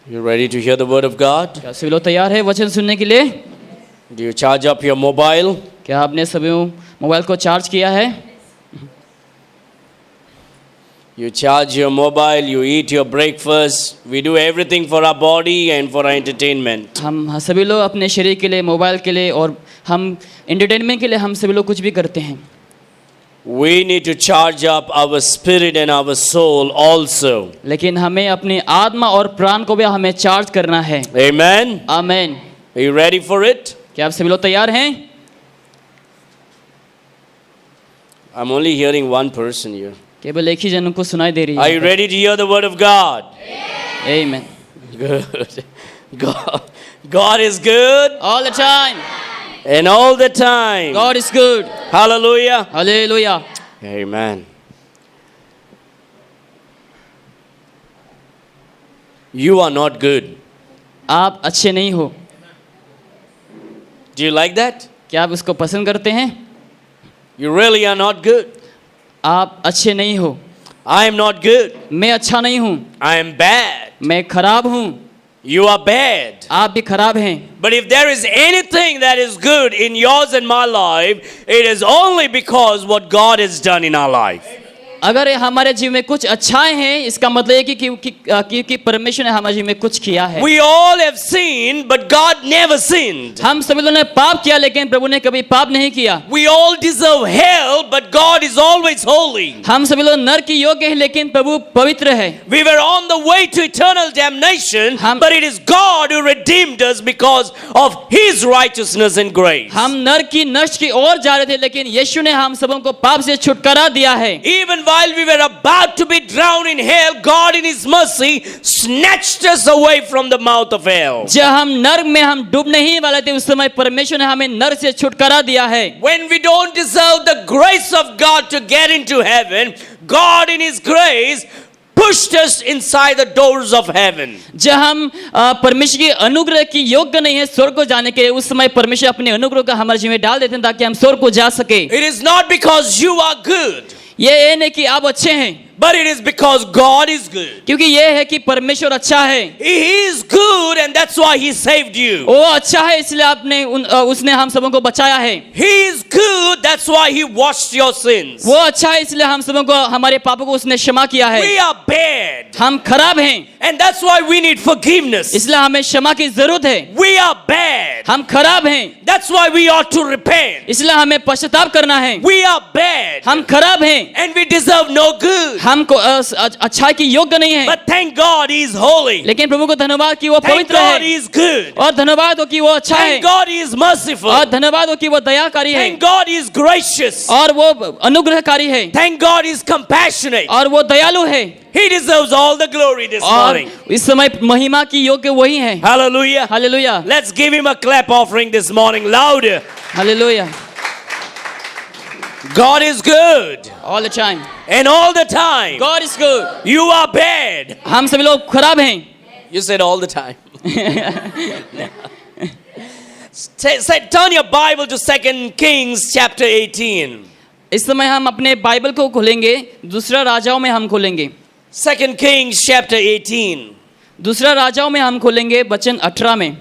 You ready to hear the word of God? क्या सभी लोग तैयार है वचन सुनने के लिए? Do you charge up your mobile? क्या आपने सभी मोबाइल को चार्ज किया है? You charge your mobile, you eat your breakfast. We do everything for our body and for our entertainment. हम सभी लोग अपने शरीर के लिए, मोबाइल के लिए और हम एंटरटेनमेंट के लिए हम सभी लोग कुछ भी करते हैं. We need to charge up our spirit and our soul also. लेकिन हमें अपनी आत्मा और प्राण को भी हमें चार्ज करना है. Amen? आमीन. Are you ready for it? क्या आप सभी लोग तैयार हैं? I'm only hearing one person here. केवल एक ही जन को सुनाई दे रही है. Are you ready to hear the word of God? Amen. Good. God is good. All the time. And all the time. God is good. Hallelujah. Hallelujah. Amen. You are not good. आप अच्छे नहीं हो. Do you like that? क्या आप उसको पसंद करते हैं? You really are not good. आप अच्छे नहीं हो. I am not good. मैं अच्छा नहीं हूँ. I am bad. मैं खराब हूँ. You are bad. आप भी खराब हैं. But if there is anything that is good in yours and my life, it is only because what God has done in our life. अगर हमारे जीवन में कुछ अच्छाएं हैं, इसका मतलब है कि परमेश्वर ने हमारे जीवन में कुछ किया है. We all have sinned, but God never sinned. हम सभी लोगों ने पाप किया, लेकिन प्रभु ने कभी पाप नहीं किया. We all deserve hell, but God is always holy. हम सभी लोग नरक के योग्य हैं, लेकिन प्रभु पवित्र है. We were on the way to eternal damnation, but it is God who redeemed us because of His righteousness and grace. हम नरक की नष्ट की ओर जा रहे थे, लेकिन यीशु ने हम सबों को पाप से छुटकारा दिया है. Even while we were about to be drowned in hell, God in His mercy snatched us away from the mouth of hell. जब हम नरक में हम डूबने ही वाले थे, उस समय परमेश्वर ने हमें नरक से छुटकारा दिया है. When we don't deserve the grace of God to get into heaven, God in His grace pushed us inside the doors of heaven. जब हम परमेश्वर की अनुग्रह की योग्य नहीं है स्वर्ग को जाने के, उस समय परमेश्वर अपने अनुग्रह का हमारे जीवन में डाल देते हैं ताकि हम स्वर्ग को जा सके. It is not because you are good, ये नहीं कि आप अच्छे हैं, but it is because God is good. क्योंकि ये है कि परमेश्वर अच्छा है. He is good and that's why He saved you. वो अच्छा है, इसलिए उसने हम सबों को बचाया है. He is good, that's why He washed your sins. वो अच्छा है, इसलिए हम सबों को हमारे पापों को उसने क्षमा किया है. We are bad, हम खराब हैं, and that's why we need forgiveness. इसलिए हमें क्षमा की जरूरत है. We are bad, हम खराब हैं, that's why we ought to repent. इसलिए हमें पश्चाताप करना है. We are bad, हम खराब हैं, and we deserve no good. हमको अच्छाई की योग्य नहीं है. But thank God He is holy. लेकिन प्रभु को धन्यवाद कि वो Thank पवित्र God He है, is good. और धन्यवाद हो कि वो अच्छा है, Thank God He is merciful. और धन्यवाद हो कि वो दयाकारी है, Thank God He is gracious. और वो अनुग्रहकारी है, Thank God He is compassionate. और वो दयालु है. He deserves all the glory this और morning. इस समय महिमा की योग्य वही है. Hallelujah. Hallelujah. Let's give Him a clap offering this morning, louder. Hallelujah. God is good, All the time. and all the time. God is good. You are bad. हम सभी लोग खराब हैं. You said all the time. Turn your Bible to 2 Kings chapter 18. इस समय हम अपने Bible को खोलेंगे, दूसरा राजाओं में हम खोलेंगे. 2 Kings chapter 18. दूसरा राजाओं में हम खोलेंगे वचन 18 में.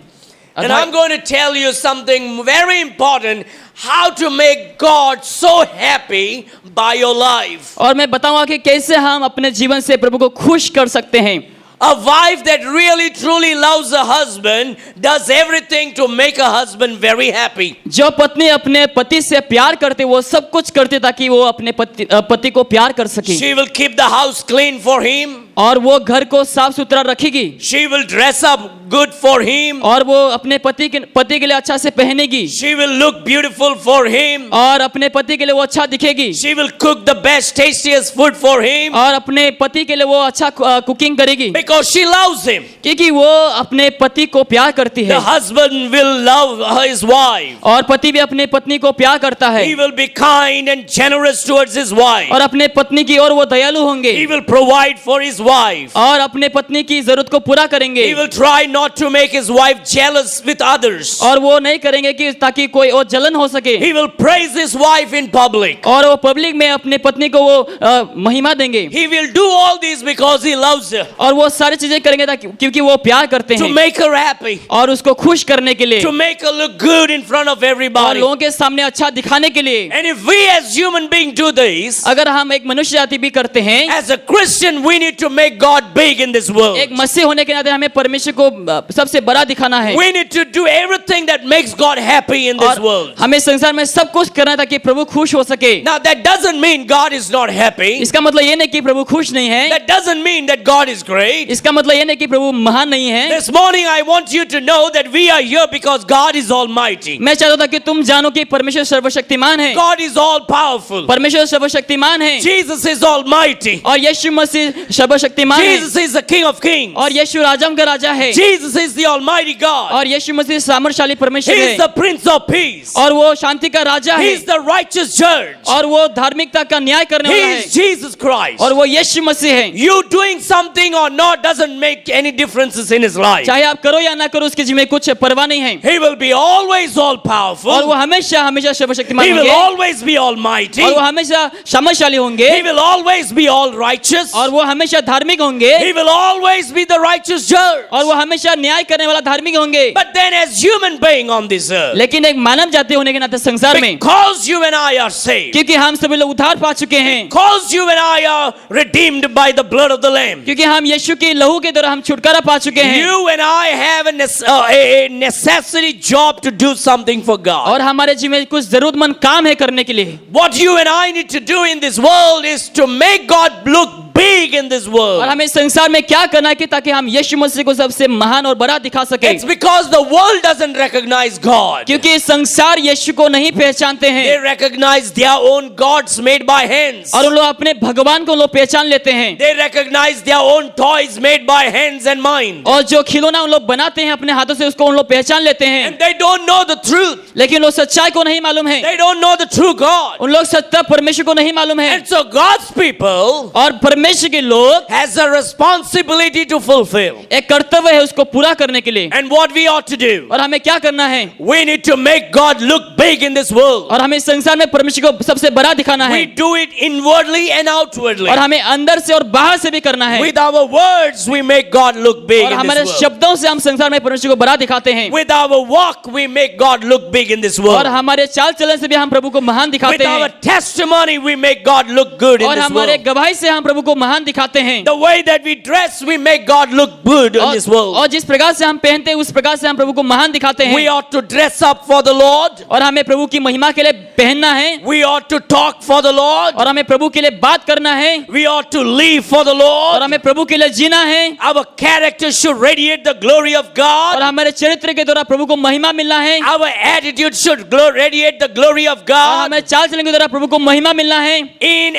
And I'm going to tell you something very important, how to make God so happy by your life. और मैं बताऊंगा कि कैसे हम अपने जीवन से प्रभु को खुश कर सकते हैं. A wife that really truly loves a husband does everything to make a husband very happy. जो पत्नी अपने पति से प्यार करते, वो सब कुछ करते ताकि वो अपने पति को प्यार कर सके. She will keep the house clean for him. और वो घर को साफ सुथरा रखेगी. She will dress up good for him. और वो अपने पति के लिए अच्छा से पहनेगी. She will look beautiful for him. और अपने पति के लिए वो अच्छा दिखेगी. She will cook the best tastiest food for him. और अपने पति के लिए वो अच्छा कुकिंग करेगी. Because she loves him. क्योंकि वो अपने पति को प्यार करती है. The husband will love his wife. और पति भी अपने पत्नी को प्यार करता है. He will be kind and generous towards his wife. और अपने पत्नी की ओर वो दयालु होंगे. He will provide for his wife. और अपने पत्नी की जरूरत को पूरा करेंगे He will try not to make his wife jealous with others. और वो नहीं करेंगे कि ताकि कोई और जलन हो सके He will praise his wife in public. और वो पब्लिक में अपने पत्नी को वो महिमा देंगे He will do all these because he loves her. और वो सारी चीजें करेंगे ताकि क्योंकि वो प्यार करते To हैं make her happy. और उसको खुश करने के लिए To make her look good in front of और everybody. लोगों के सामने अच्छा दिखाने के लिए And if we as human beings do this, अगर हम एक मनुष्य जाति भी करते हैं as a Christian, we need to make God big in this world. एक मसीह होने के नाते हमें परमेश्वर को सबसे बड़ा दिखाना है We need to do everything that makes God happy in this और world. हमें संसार में सब कुछ करना है ताकि प्रभु खुश हो सके Now that doesn't mean God is not happy. इसका मतलब ये नहीं कि प्रभु खुश नहीं है That doesn't mean that God is great. इसका मतलब ये नहीं कि प्रभु महान नहीं है This morning I want you to know that we are here because God is almighty. मैं चाहता था कि तुम जानो कि परमेश्वर सर्वशक्तिमान है God is all powerful. परमेश्वर सर्वशक्तिमान है Jesus is almighty. और यीशु मसीह सर्वशक्तिमान है Jesus is the King of Kings. और यीशु राजाओं का राजा है Jesus is the Almighty God. और यीशु मसीह सामर्थशाली परमेश्वर He है is the Prince of Peace. और वो शांति का राजा He है is the righteous judge. और वो धार्मिकता का न्याय करने He वाला is है Jesus Christ. और वो यीशु मसीह है You doing something or not doesn't make any differences in his life. चाहे आप करो या ना करो उसके जिम्मे कुछ परवाह नहीं है He will be always all और वो powerful. हमेशा हमेशा सर्वशक्तिमान He will होंगे always be almighty. और वो हमेशा सामर्थशाली होंगे He will always be all righteous. और वो हमेशा धार्मिक होंगे He will always be the righteous judge. और वो हमेशा न्याय करने वाला धार्मिक होंगे But then as human being on this earth, लेकिन एक मानव जाति होने के नाते संसार में because you and I are saved, क्योंकि हम सभी लोग उद्धार पा चुके हैं because you and I are redeemed by the blood of the Lamb, क्योंकि हम यीशु के लहू के द्वारा हम छुटकारा पा चुके हैं you and I have a necessary job to do something for God. और हमारे जीवन में कुछ जरूरतमंद काम है करने के लिए What you and I need to do in this world is to make God look big in this और world. हमें संसार में क्या करना है कि ताकि हम यीशु मसीह को सबसे महान और बड़ा दिखा सके It's because the world doesn't recognize God. क्योंकि संसार यीशु को नहीं पहचानते They हैं recognize their own gods made by hands. और उन लोग अपने भगवान को लोग पहचान लेते हैं They recognize their own toys made by hands and mind. और जो खिलौना उन लोग बनाते हैं अपने हाथों से उसको उन लोग पहचान लेते हैं And they don't know the truth. लेकिन लोग सच्चाई को नहीं मालूम है They don't know the true God. उन लोग सत्य परमेश्वर को नहीं मालूम है And so God's people और परमेश्वर के लोग has a responsibility to fulfill. एक कर्तव्य है उसको पूरा करने के लिए And what we ought to do, और हमें क्या करना है we need to make God look big in this world. और हमें संसार में परमेश्वर को सबसे बड़ा दिखाना है We do it inwardly and outwardly. और हमें अंदर से और बाहर से भी करना है With our words, we make God look big और in हमारे this world. शब्दों से हम संसार में परमेश्वर को बड़ा दिखाते हैं With our walk, we make God look big in this world. और हमारे चाल चलन से भी हम प्रभु को महान With दिखाते our हैं testimony, we make God look good in और this हमारे world. गवाही से हम प्रभु को महान दिखाते हैं The way that we dress, we make God look good in this world. और जिस प्रकार से हम पहनते हैं उस प्रकार से हम प्रभु को महान दिखाते We हैं ought to dress up for the Lord. और हमें प्रभु की महिमा के लिए पहनना है We ought to talk for the Lord. और हमें प्रभु के लिए बात करना है We ought to live for the और Lord. हमें प्रभु के लिए जीना है Our character should radiate the glory of और God. हमारे चरित्र के द्वारा प्रभु को महिमा मिलना है Our attitude should radiate the glory of और God. हमें चाल चलन के द्वारा प्रभु को महिमा मिलना है In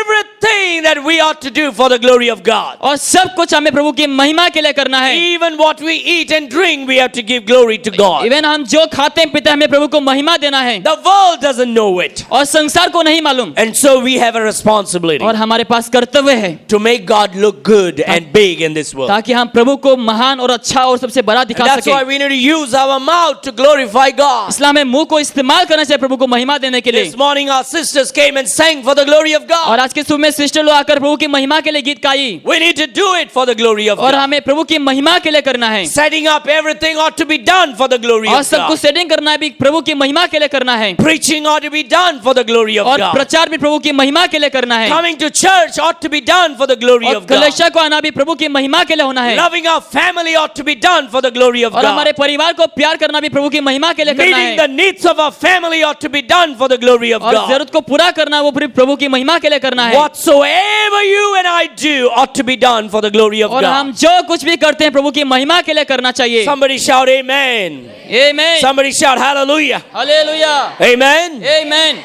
everything that we ought to do for the glory of God. और सब कुछ हमें प्रभु की महिमा के लिए करना है Even what we eat and drink, we have to give glory to God. Even हम जो खाते हैं पीते हैं हमें प्रभु को महिमा देना है The world doesn't know it. और संसार को नहीं मालूम And so we have a responsibility और हमारे पास कर्तव्य है to make God look good and big in this world. ताकि हम प्रभु को महान और अच्छा और सबसे बड़ा And दिखा that's why सके we need to use our mouth to glorify God. इसलिए हमें मुंह को इस्तेमाल करना चाहिए प्रभु को महिमा देने के लिए This morning our sisters came and sang for the glory of God. और आज के सुबह में सिस्टर लोग आकर प्रभु की महिमा के लिए गीत गाई We need to do it for the glory of और God. हमें प्रभु की महिमा के लिए करना है Setting up everything ought to be done for the glory और of सब कुछ God. सेटिंग करना है भी प्रभु की महिमा के लिए करना है Preaching ought to be done for the glory of और God. प्रचार भी प्रभु की महिमा के लिए करना है Coming to church ought to be done for the glory और of God. कलीसिया को आना भी प्रभु की महिमा के लिए होना है Loving our family ought to be done for the glory of और हमारे God. परिवार को प्यार करना भी प्रभु की महिमा के लिए करना Meeting है the needs of our family ought to be done for the glory of और God. जरूरत को पूरा करना वो प्रभु की महिमा के लिए करना है Whatsoever you and I do ought to be done for the glory of और हम God. जो कुछ भी करते हैं प्रभु की महिमा के लिए करना चाहिए Somebody shout amen. आमीन Somebody shout hallelujah. Hallelujah Amen. आमीन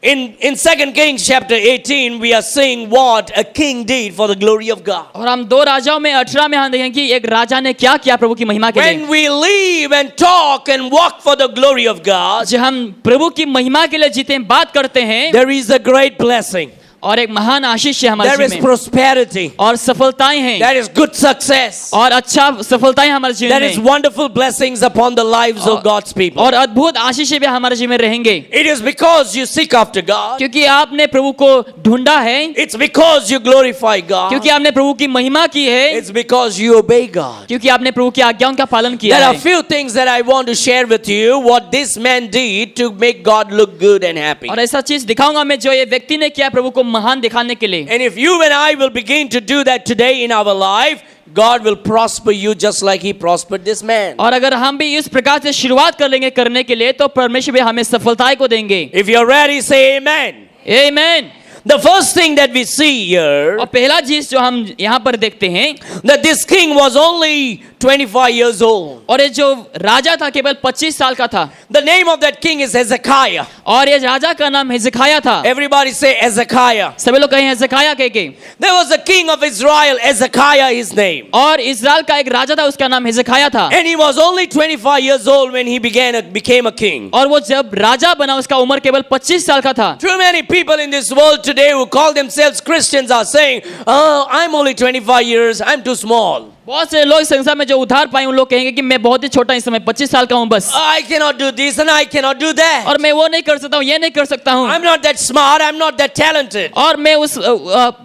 In 2 Kings chapter 18, we are seeing what a king did for the glory of God. और हम दो राजाओं में 18 में हम देखेंगे कि एक राजा ने क्या किया प्रभु की महिमा के लिए When we live and talk and walk for the glory of God, जब हम प्रभु की महिमा के लिए जीते हैं बात करते हैं there is a great blessing. और एक महान आशीष है हमारे There is जीवन में, prosperity. और सफलताएं हैं, There is good success. और अच्छा सफलताएं हमारे जीवन There is में, wonderful blessings upon the lives of God's people. और अद्भुत आशीषें भी हमारे जीवन में रहेंगे, It is because you seek after God. क्योंकि आपने प्रभु को ढूंढा है, It's because you glorify God. क्योंकि आपने प्रभु की महिमा की है, It's because you obey God. क्योंकि आपने प्रभु की आज्ञाओं का पालन किया There are है। few things that I want to share with you what this man did to make God look good and happy. और ऐसा चीज दिखाऊंगा मैं जो ये व्यक्ति ने किया प्रभु को महान दिखाने के लिए। And if you and I will begin to do that today in our life, God will prosper you just like he prospered this man. और अगर हम भी इस प्रकार से शुरुआत कर लेंगे करने के लिए, तो परमेश्वर भी हमें सफलताएं को देंगे। If you're ready, say amen. आमीन। The first thing that we see here, और पहला चीज जो हम यहाँ पर देखते हैं, that this king was only 25 years old. और ये जो राजा था केवल 25 साल का था, The name of that king is Hezekiah. और ये राजा का नाम हिजकिय्याह था। Everybody say Hezekiah. सभी लोग कहें हिजकिय्याह कह के। There was a king of Israel, Hezekiah his name. और इस्राएल का एक राजा था, उसका नाम हिजकिय्याह था, And he was only 25 years old when he became a king. और वो जब राजा बना उसका उम्र केवल 25 साल का था। Too many people in this world today who call themselves Christians are saying, "Oh, I'm only 25 years, I'm too small. बहुत से लोग संसार में जो उधार पाए उन लोग कहेंगे कि मैं बहुत ही छोटा इस समय 25 साल का हूँ बस, I cannot do this and I cannot do that. और मैं वो नहीं कर सकता हूँ, ये नहीं कर सकता हूँ, I'm not that smart, I'm not that talented. और मैं उस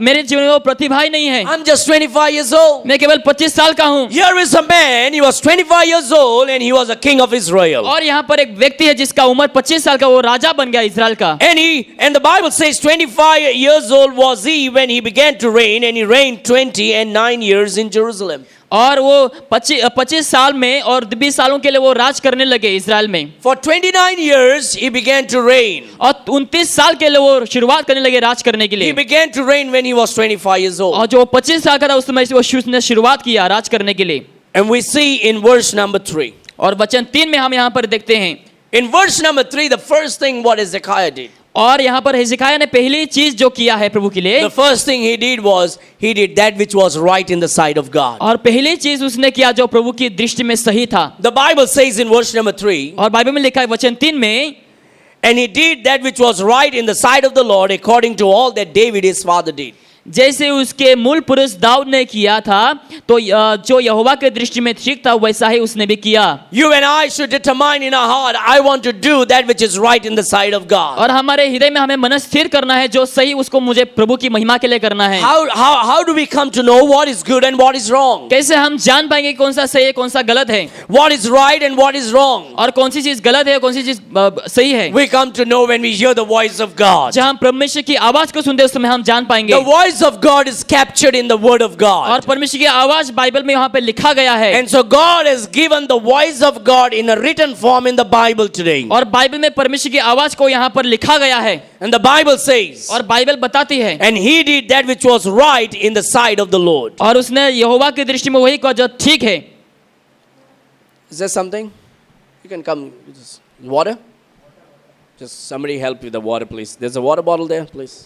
मेरे जीवन में वो प्रतिभा ही नहीं है, I'm just 25 years old." मैं केवल 25 साल का हूँ। Here is a man, he was 25 years old and he was a king of Israel. और यहाँ पर एक व्यक्ति है जिसका उम्र 25 साल का, वो राजा बन गया इस्राएल का। And the Bible says 25 years old was he when he began to reign, and he reigned 20 and 9 years in Jerusalem. और वो 25 साल में और 20 सालों के लिए वो राज करने लगे इस्राएल में। For 29 years he began to reign. और 29 साल के लिए वो शुरुआत करने लगे राज करने के He लिए। began to reign when he was 25 years old. और जो 25 साल का था उस समय से उसने शुरुआत किया राज करने के लिए। And we see in verse number 3. और वचन 3 में हम यहाँ पर देखते हैं, In verse number 3, the first thing what Hezekiah did. और यहाँ पर हिजकिय्याह ने पहली चीज जो किया है प्रभु के लिए, The first thing he did was he did that which was right in the sight of God. और पहली चीज उसने किया जो प्रभु की दृष्टि में सही था। The Bible says in verse number 3, और बाइबल में लिखा है वचन 3 में, and he did that which was right in the sight of the Lord according to all that David his father did. जैसे उसके मूल पुरुष दाऊद ने किया था, तो जो यहोवा के दृष्टि में ठीक था वैसा ही उसने भी किया। You and I should determine in our heart, I want to do that which is right in the sight of God. और हमारे हृदय में हमें मन स्थिर करना है, जो सही उसको मुझे प्रभु की महिमा के लिए करना है। How do we come to know what is good and what is wrong? कैसे हम जान पाएंगे कौन सा सही है कौन सा गलत है, What is right and what is wrong? और कौन सी चीज गलत है कौन सी चीज सही है? We come to know when we hear the voice of God. जब हम परमेश्वर की आवाज को सुनते हैं उस समय हम जान पाएंगे। The voice of God is captured in the word of और God. परमेश्वर की आवाज बाइबल में यहाँ पे लिखा गया है, And so God has given the voice of God in a written form in the Bible today. और बाइबल में परमेश्वर की आवाज को यहाँ पर लिखा गया है। And the Bible says, और बाइबल बताती है, and he did that which was right in the sight of the Lord. और उसने यहोवा की दृष्टि में वही किया जो ठीक है। Is there something? You can come. Water? Just somebody help with the water, please. There's a water bottle there, please.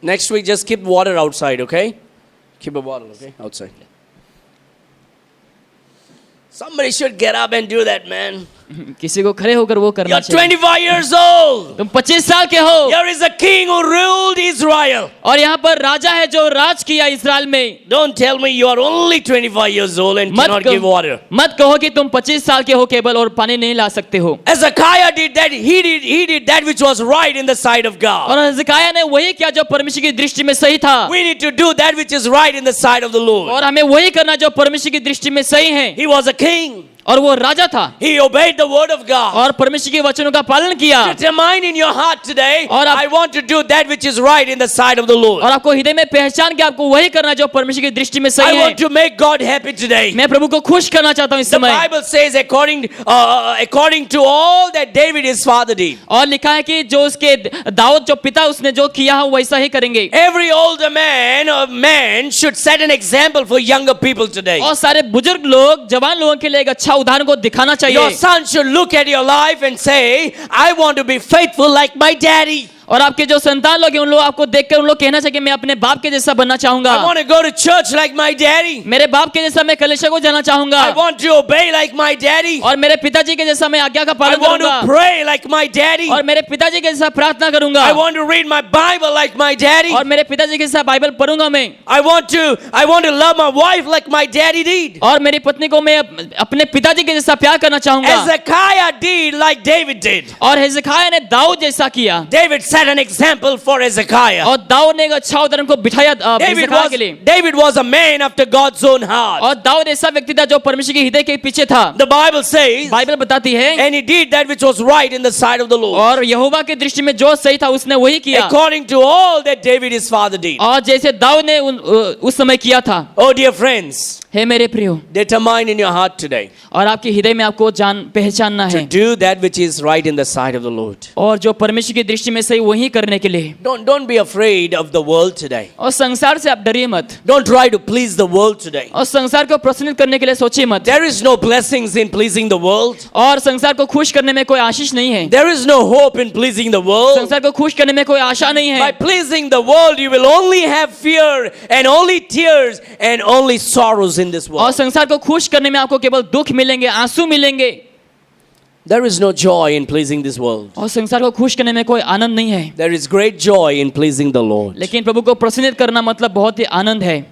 Next week, just keep water outside, okay? Keep a bottle, okay? Outside. Somebody should get up and do that, man. किसी को खड़े होकर वो करना You're चाहिए। 25 years old. तुम 25 साल के हो, Here is a king who ruled Israel. और यहाँ पर राजा है जो राज किया इस्राएल में। Don't tell me you are only 25 years old and cannot give water. मत कहो कि तुम 25 साल के हो केवल और पानी नहीं ला सकते हो। Hezekiah did that. He did that which was right in the sight of God. और हिजकिय्याह ने वही किया जो परमेश्वर की दृष्टि में सही था। We need to do that which is right in the sight of the Lord. और हमें वही करना जो परमेश्वर की दृष्टि में सही है। He was a king. और वो राजा था, He obeyed the word of God. और परमेश्वर के वचनों का पालन किया। Determine in your heart today, और आप- I want to do that which is right in the sight of the Lord. और आपको हृदय में पहचान के आपको वही करना जो परमेश्वर की दृष्टि में I सही है। want to make God happy today. मैं प्रभु को खुश करना चाहता हूँ इस The समय। Bible says according to all that David his father did. और लिखा है कि जो उसके दाऊद जो पिता उसने जो किया है वैसा ही करेंगे। Every older man or man should set an example for younger people today. और सारे बुजुर्ग लोग जवान लोगों के लिए एक अच्छा उदाहरण को दिखाना Your चाहिए। son should look at your life and say, I want to be faithful like my daddy. और आपके जो संतान लोग हैं उन लोग आपको देखकर उन लोग कहना चाहिए कि मैं अपने बाप के जैसा बनना चाहूंगा। I want to go to church like my daddy. मेरे बाप के जैसा मैं कलीसिया को जाना चाहूंगा। I want to obey like my daddy. और मेरे पिताजी के जैसा मैं आज्ञा का I पालन want करूंगा। to pray like my daddy. और मेरे पिताजी के जैसा प्रार्थना करूंगा। I want to read my Bible like my daddy. और मेरे पिताजी के जैसा बाइबल पढ़ूंगा मैं। I want to love my wife like my daddy did. और मेरी पत्नी को मैं अपने पिताजी के जैसा प्यार करना चाहूंगा। Hezekiah did like David did. और हेzekiah ने दाऊद जैसा किया। David set an example for Hezekiah. और दाऊद ने एक अच्छा उदाहरण को बिठाया हेzekiah के लिए। David was a man after God's own heart. और दाऊद ऐसा व्यक्ति था जो परमेश्वर के हृदय के पीछे था। The Bible says, बाइबल बताती है, and he did that which was right in the sight of the Lord. और यहोवा की दृष्टि में जो सही था उसने वही किया। According to all that David his father did. और जैसे दाऊद ने उस समय किया था। Oh dear friends, हे मेरे प्रियो, determine in your heart today और आपके हृदय में आपको पहचानना to है do that which is right in the sight of the Lord. और जो परमेश्वर की दृष्टि में सही वही करने के लिए। Don't be afraid of the world today. और संसार से आप डरिए मत। Don't try to please the world today. और संसार को प्रसन्नित करने के लिए सोचिए मत। There is no blessings in pleasing the world. और संसार को खुश करने में कोई आशीष नहीं है। There is no hope in pleasing the world. संसार को खुश करने में कोई आशा नहीं By है। pleasing the world, you will only have fear and only tears and only sorrows in this और world. संसार को खुश करने में आपको केवल दुख मिलेंगे, आंसू मिलेंगे। There is no joy in pleasing this world. और संसार को खुश करने में कोई आनंद नहीं है। There is great joy in pleasing the Lord. लेकिन प्रभु को प्रसन्नित करना मतलब बहुत ही आनंद है।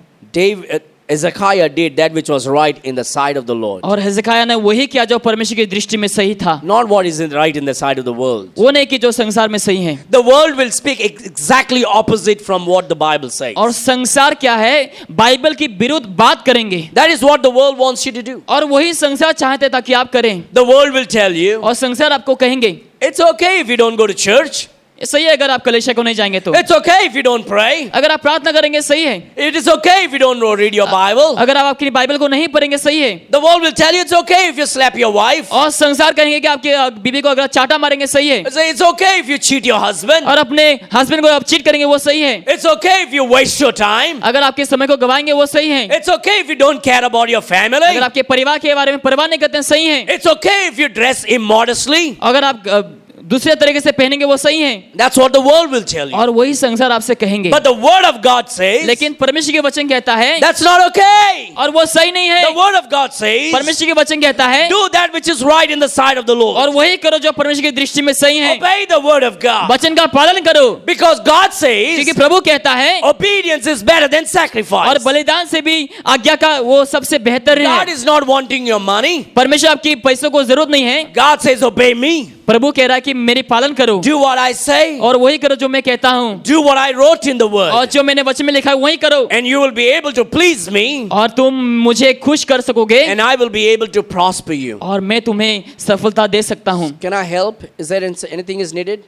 Hezekiah did that which was right in the sight of the Lord. और हेzekiah ने वही किया जो परमेश्वर की दृष्टि में सही था। Not what is right in the sight of the world. वो नहीं कि जो संसार में सही है। The world will speak exactly opposite from what the Bible says. और संसार क्या है, बाइबल की विरुद्ध बात करेंगे। That is what the world wants you to do. और वही संसार चाहते था कि आप करें। The world will tell you, और संसार आपको कहेंगे it's okay if you don't go to church. सही है अगर आप कलीसिया को नहीं जाएंगे तो। It's okay if you don't pray. अगर आप प्रार्थना करेंगे सही है। It is okay if you don't read your Bible. अगर आप अपनी बाइबल को नहीं पढ़ेंगे सही है। The world will tell you it's okay if you slap your wife. और संसार कहेंगे कि आपके बीवी को अगर चाटा मारेंगे सही है। It's okay if you cheat your husband. और अपने हस्बैंड को आप चीट करेंगे वो सही है। It's okay if you waste your time. अगर आपके समय को गवाएंगे वो सही है। It's okay if you don't care about your family. अगर आपके परिवार के बारे में परवाह नहीं करते हैं सही है। It's okay if you dress immodestly. अगर आप दूसरे तरीके से पहनेंगे वो सही है। That's what the world will tell you. और वही संसार आपसे कहेंगे। But the word of God says, लेकिन परमेश्वर के वचन कहता है that's not okay. और वो सही नहीं है। The word of God says, परमेश्वर के वचन कहता है do that which is right in the sight of the Lord. और वही करो जो परमेश्वर की दृष्टि में सही है। Obey the word of God. वचन का पालन करो Because God says, क्योंकि प्रभु कहता है obedience is better than sacrifice. और बलिदान से भी आज्ञा का वो सबसे बेहतर God है। is not wanting your money. परमेश्वर आपकी पैसों को जरूरत नहीं है। God says, obey me. प्रभु कह रहा है कि मेरी पालन करो Do what I say. और वही करो जो मैं कहता हूँ। Do what I wrote in the word. और जो मैंने वचन में लिखा है वही करो And you will be able to please me. और तुम मुझे खुश कर सकोगे And I will be able to prosper you. और मैं तुम्हें सफलता दे सकता हूँ। Can I help? Is there anything is needed?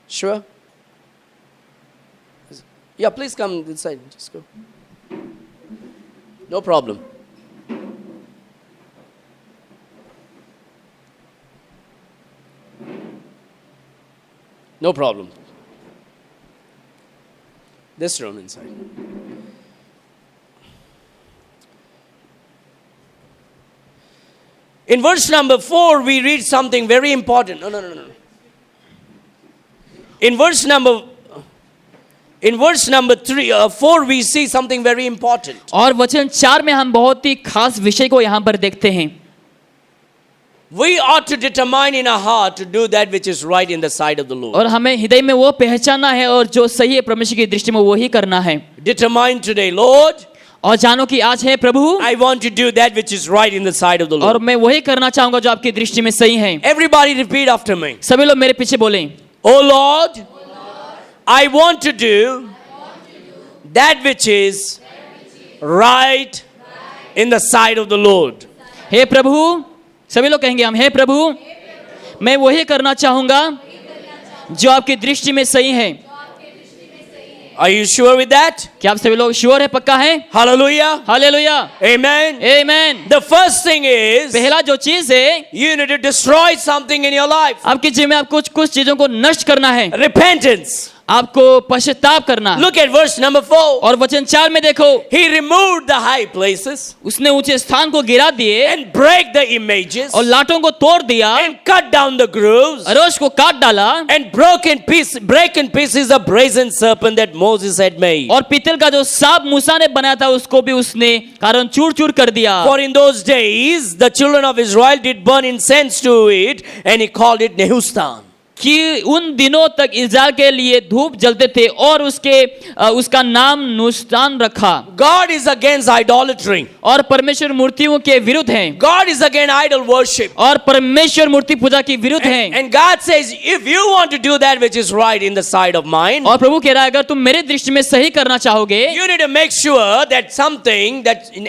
Sure. Yeah, please come this side. Just go. No problem. No problem. This room inside. In verse number 4, we read something very important. No. In verse number 4, we see something very important. और वचन 4 में हम बहुत ही खास विषय को यहाँ पर देखते हैं। We ought to determine in our heart to do that which is right in the sight of the Lord. और हमें हृदय में वो पहचानना है और जो सही है परमेश्वर की दृष्टि में वही करना है। Determine today, Lord, और जानो कि आज है प्रभु I want to do that which is right in the sight of the और Lord. मैं वही करना चाहूंगा जो आपकी दृष्टि में सही है। Everybody repeat after me. सभी लोग मेरे पीछे बोलें। Oh Lord, I want to do that which is right in the sight of the Lord. हे प्रभु, सभी लोग कहेंगे हम, हे प्रभु मैं वही करना चाहूंगा जो आपकी दृष्टि में सही है। Are you sure with that? क्या आप सभी लोग श्योर है, पक्का है? Hallelujah. Hallelujah, Amen. Amen. The first thing is, पहला जो चीज है, you need to destroy something in your life. आपके जीवन में आप कुछ चीजों को नष्ट करना है। Repentance. आपको पश्चाताप करना। Look at verse number 4. और वचन 4 में देखो, He removed the high places उसने ऊंचे स्थान को गिरा दिए and break the images और लाटों को तोड़ दिया, and cut down the groves अरोश को काट डाला and break in pieces the brazen serpent that Moses had made. और पीतल का जो सांप मूसा ने बनाया था उसको भी उसने कारण चूर चूर कर दिया। For in those days the children of Israel did burn incense to it, and he called it Nehustan. कि उन दिनों तक इज़राइल के लिए धूप जलते थे और उसका नाम नुस्तान रखा। God is against idolatry. और परमेश्वर मूर्तियों के विरुद्ध हैं। God is against idol worship. और परमेश्वर मूर्ति पूजा के विरुद्ध हैं। And God says, if you want to do that which is right in the sight of mine, और प्रभु कह रहा है अगर तुम मेरे दृष्टि में सही करना चाहोगे, you need to make sure that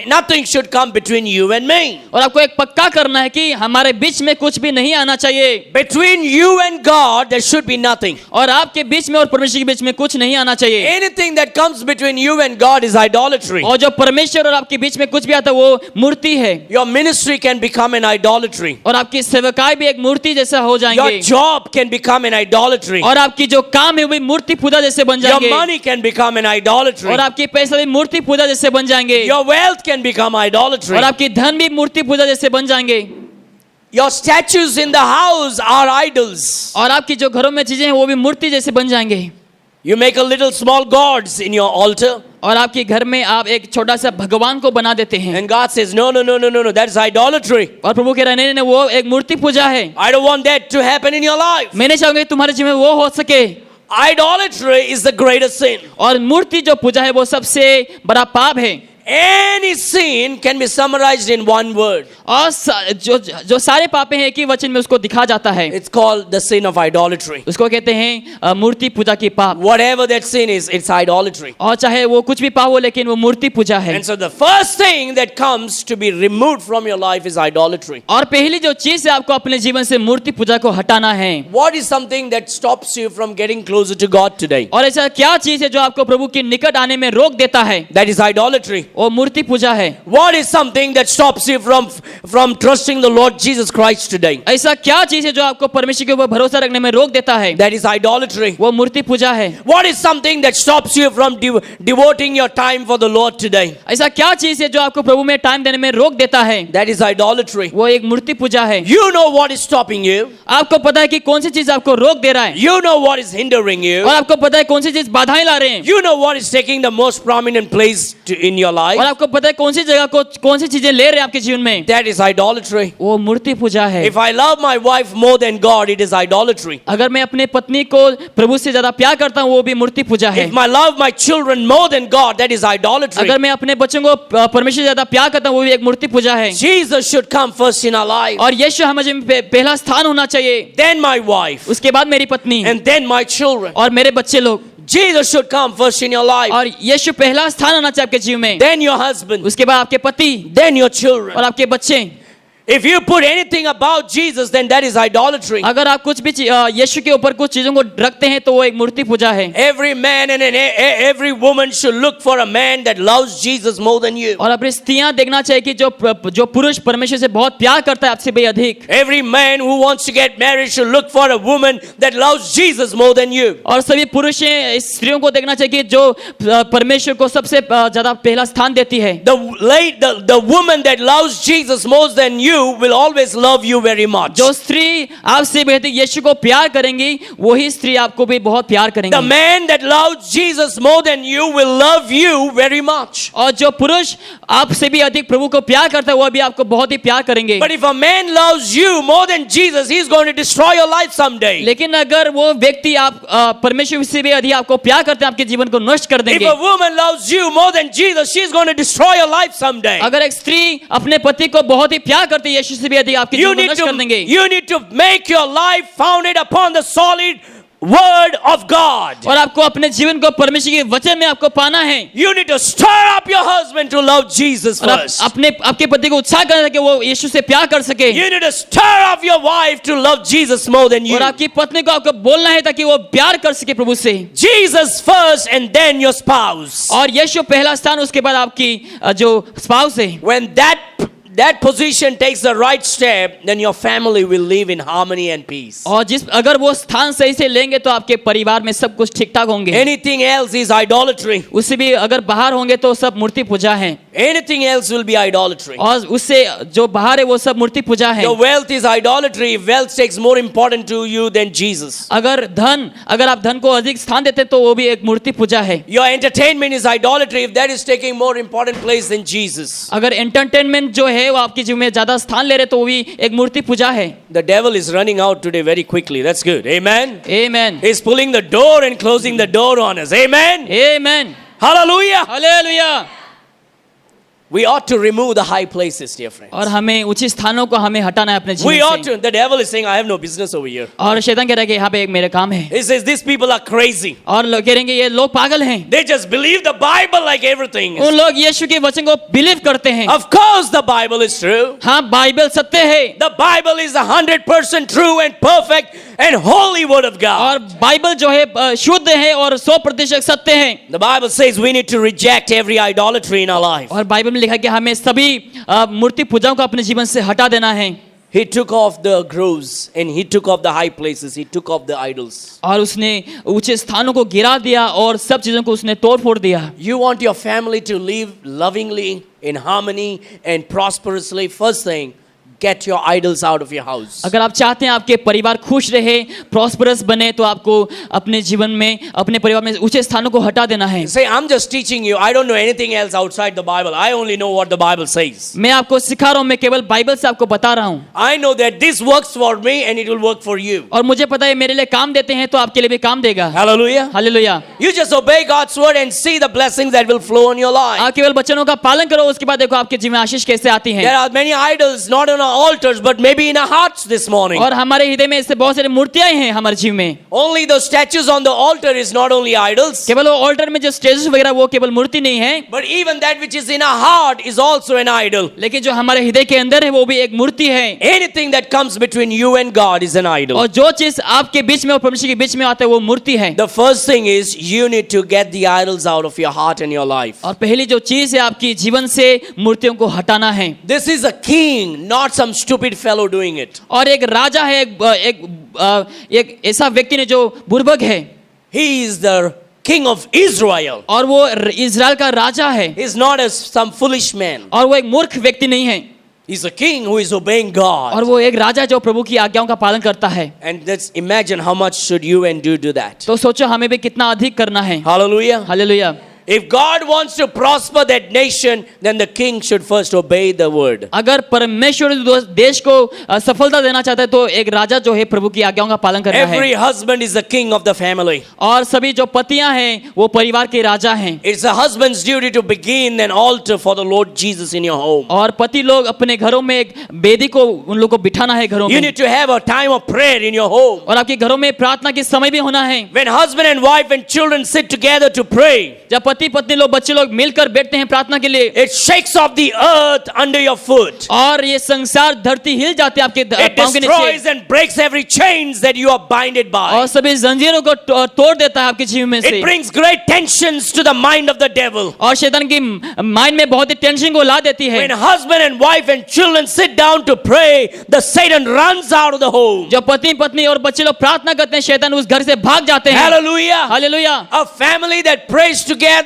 nothing should come between you and me. और आपको एक पक्का करना है कि हमारे बीच में कुछ भी नहीं आना चाहिए। Between you and God there should be nothing. और आपके बीच में और परमेश्वर के बीच में कुछ नहीं आना चाहिए। Anything that comes between you and God is idolatry. और जो परमेश्वर और आपके बीच में कुछ भी आता है वो मूर्ति है। Your ministry can become an idolatry. और आपकी सेवकाई भी एक मूर्ति जैसा हो जाएंगे। Your job can become an idolatry. और आपकी जो काम है वो भी मूर्ति पूजा जैसे बन Your जाएंगे। money can become an idolatry. और आपके पैसे भी मूर्ति पूजा जैसे बन जाएंगे। Your wealth can become idolatry. और आपकी धन भी मूर्ति पूजा जैसे बन जाएंगे। Your statues in the house are idols. और आपकी जो घरों में चीजें हैं वो भी मूर्ति जैसे बन जाएंगे। You make a little small gods in your altar. और आपके घर में आप एक छोटा सा भगवान को बना देते हैं। And God says, no, that's idolatry. और प्रभु कह रहे हैं नहीं वो एक मूर्ति पूजा है। I don't want that to happen in your life. मैं नहीं चाहूंगा कि तुम्हारे जीवन में वो हो सके। Idolatry is the greatest sin. और मूर्ति जो पूजा है वो सबसे बड़ा पाप है। Any sin can be summarized in one word. और जो सारे पापे हैं कि वचन में उसको दिखा जाता है। It's called the sin of idolatry. उसको कहते हैं मूर्ति पूजा की पाप। Whatever that sin is, it's idolatry. और चाहे वो कुछ भी पाप हो लेकिन वो मूर्ति पूजा है। And so the first thing that comes to be removed from your life is idolatry. और पहली जो चीज है आपको अपने जीवन से मूर्ति पूजा को हटाना है। What is something that stops you from getting closer to God today? और ऐसा क्या चीज है जो आपको प्रभु के निकट आने में रोक देता है? That is idolatry. वो मूर्ति पूजा है। What is something that stops you from trusting the Lord Jesus Christ today? ऐसा क्या चीज है जो आपको परमेश्वर के ऊपर भरोसा रखने में रोक देता है? That is idolatry. वो मूर्ति पूजा है। What is something that stops you from devoting your time for the Lord today? ऐसा क्या चीज है जो आपको प्रभु में टाइम देने में रोक देता है? That is idolatry. वो एक मूर्ति पूजा है। You know what is stopping you. आपको पता है कि कौन सी चीज आपको रोक दे रहा है। You know what is hindering you. और आपको पता है कौन सी चीज बाधाएं ला रहे हैं। You know what is taking the most prominent place in your life. और आपको पता है कौन सी जगह को कौन सी चीजें ले रहे हैं आपके जीवन में। That is idolatry. वो मूर्ति पूजा है। If I love my wife more than God, it is idolatry. अगर मैं अपने पत्नी को प्रभु से ज्यादा प्यार करता हूँ वो भी मूर्ति पूजा है। If I love my children more than God, that is idolatry. अगर मैं अपने बच्चों को परमेश्वर से ज्यादा प्यार करता हूँ वो भी एक मूर्ति पूजा है। Jesus should come first in our life. और यीशु हमारे जीवन में पहला स्थान होना चाहिए। Then my wife. उसके बाद मेरी पत्नी And then my children. और मेरे बच्चे लोग। Jesus should come first in your life. और यीशु पहला स्थान होना चाहिए आपके जीवन में। Then your husband. उसके बाद आपके पति। Then your children. और आपके बच्चे। If you put anything about Jesus, then that is idolatry. अगर आप कुछ भी यीशु के ऊपर कुछ चीजों को रखते हैं तो वो एक मूर्ति पूजा है। Every man and every woman should look for a man that loves Jesus more than you. और अपनी स्त्रियां देखना चाहिए कि जो पुरुष परमेश्वर से बहुत प्यार करता है आपसे भी अधिक। Every man who wants to get married should look for a woman that loves Jesus more than you. और सभी पुरुष स्त्रियों को देखना चाहिए कि जो परमेश्वर को सबसे ज्यादा पहला स्थान देती है। The woman that loves Jesus more than you will always love you very much. जो स्त्री आपसे भी अधिक यीशु को प्यार करेंगी वही स्त्री आपको भी बहुत प्यार करेंगी। The man that loves Jesus more than you will love you very much. और जो पुरुष आपसे भी अधिक प्रभु को प्यार करता है वो भी आपको बहुत ही प्यार करेंगे। But if a man loves you more than Jesus, he is going to destroy your life someday. लेकिन अगर वो व्यक्ति आप परमेश्वर से भी अधिक आपको प्यार करते हैं आपके जीवन को नष्ट कर देंगे। If a woman loves you more than Jesus, she is going to destroy your life someday. अगर एक स्त्री अपने पति को बहुत ही प्यार करती है यीशु से भी अधिक आपके जीवन को नष्ट कर देंगे। You need to make your life founded upon the solid word of God. और आपको अपने जीवन को परमेश्वर के वचन में आपको पाना है। You need to stir up your husband to love Jesus first. आपके पति को उत्साह करना कि वो यीशु से प्यार कर सके। You need to stir up your wife to love Jesus more than you. और आपकी पत्नी को आपको बोलना है ताकि वो प्यार कर सके प्रभु से। Jesus first and then your spouse. और यीशु पहला स्थान उसके बाद आपकी जो स्पाउस है। When that position takes the right step, then your family will live in harmony and peace. और जिस अगर वो स्थान सही से लेंगे तो आपके परिवार में सब कुछ ठीक ठाक होंगे। Anything else is idolatry. उससे भी अगर बाहर होंगे तो सब मूर्ति पूजा है, Anything else will be idolatry. और उससे जो बाहर है वो सब मूर्ति पूजा है। Your wealth is idolatry. If wealth takes more important to you than Jesus. अगर आप धन को अधिक स्थान देते तो वो भी एक मूर्ति पूजा है। Your entertainment is idolatry if that is taking more important place than Jesus. अगर एंटरटेनमेंट जो है वो आपके जीवन में ज्यादा स्थान ले रहे तो वो भी एक मूर्ति पूजा है। The devil is running out today very quickly. That's good. Amen. Amen, He's pulling the door and closing the door on us. Amen. Amen, Hallelujah. Hallelujah. We ought to remove the high places, dear friends. और हमें उचित स्थानों को हमें हटाना है अपने We ought जीवन से। to. The devil is saying, I have no business over here. और शैतान कह रहा है कि यहाँ पे एक मेरे काम है, He says, these people are crazy. और लोग कह रहे हैं कि ये लोग पागल हैं। They just believe the Bible like everything. उन लोग यीशु के वचन को बिलीव करते हैं। Of course, the Bible is true. हाँ, बाइबल सत्य है, The Bible is 100% true and perfect and holy word of God. और बाइबल जो है शुद्ध है और 100% सत्य है। The Bible says we need to reject every idolatry in our life. और बाइबल में लिखा है कि हमें सभी मूर्ति पूजाओं को अपने जीवन से हटा देना है। He took off the groves and he took off the high places. He took off the idols. और उसने ऊंचे स्थानों को गिरा दिया और सब चीजों को उसने तोड़ फोड़ दिया। You want your family to live lovingly, in harmony and prosperously. First thing, get your idols out of your house. अगर आप चाहते हैं आपके परिवार खुश रहे, प्रॉस्परस बने, तो आपको अपने जीवन में, अपने परिवार में ऊंचे स्थानों को हटा देना है। Say, I'm just teaching you. I don't know anything else outside the Bible. I only know what the Bible says. मैं आपको सिखा रहा हूँ, मैं केवल बाइबल से आपको बता रहा हूँ। I know that this works for me and it will work for you. और मुझे पता है मेरे लिए काम देते हैं तो आपके लिए भी काम देगा। Hallelujah. Hallelujah. You just obey God's word and see the blessings that will flow in your life. आप केवल वचनों का पालन करो, उसके बाद देखो आपके जीवन में आशीष कैसे आती है। There are many idols, not on our altars, but maybe in our hearts this morning. और हमारे हृदय में ऐसे बहुत सारी मूर्तियां हैं हमारे जीवन में। Only the statues on the altar is not only idols, केवल वो ऑल्टर में जो स्टेजेस वगैरह वो केवल मूर्ति नहीं है, but even that which is in our heart is also an idol. लेकिन जो हमारे हृदय के अंदर है वो भी एक मूर्ति है। Anything that comes between you and God is an idol. और जो चीज आपके बीच में और परमेश्वर के बीच में आता है वो मूर्ति है। The first thing is you need to get the idols out of your heart and your life. और पहली जो चीज है आपकी जीवन से मूर्तियों को हटाना है। This is a king, not some stupid fellow doing it. और एक राजा है, एक ऐसा व्यक्ति ने जो बुर्बक है, He is the king of Israel. और वो इजराइल का राजा है, He is not as some foolish man. और वो एक मूर्ख व्यक्ति नहीं है, He's a king who is obeying God. और वो एक राजा जो प्रभु की आज्ञाओं का पालन करता है। And let's imagine how much should you and do that. तो सोचो हमें भी कितना अधिक करना है। Hallelujah. Hallelujah. If God wants to prosper that nation, then the king should first obey the word. अगर परमेश्वर देश को सफलता देना चाहता है तो एक राजा जो है प्रभु की आज्ञाओं का पालन करना है। Every husband is the king of the family. और सभी जो पतियां हैं वो परिवार के राजा हैं। It's a husband's duty to begin an altar for the Lord Jesus in your home. और पति लोग अपने घरों में एक वेदी को उन लोग को बिठाना है घरों You में। need to have a time of prayer in your home. और आपके घरों में प्रार्थना के समय भी होना है। When husband and wife and children sit together to pray, जब पति पत्नी लोग बच्चे लोग मिलकर बैठते हैं प्रार्थना के लिए, it shakes off the earth under your foot. और ये संसार धरती हिल जाती है आपके It पांव के destroys नीचे, and breaks every chains that you are binded by. और सभी जंजीरों को तोड़ देता है आपके जीवन में से। It brings great tensions to the mind of the devil. और शैतान की माइंड में बहुत ही टेंशन को ला देती है। When husband and wife and children sit down to pray, the Satan runs out of the home. जब पति पत्नी और बच्चे लोग प्रार्थना करते हैं, शैतान उस घर से भाग जाते हैं। Hallelujah. Hallelujah. A family that prays together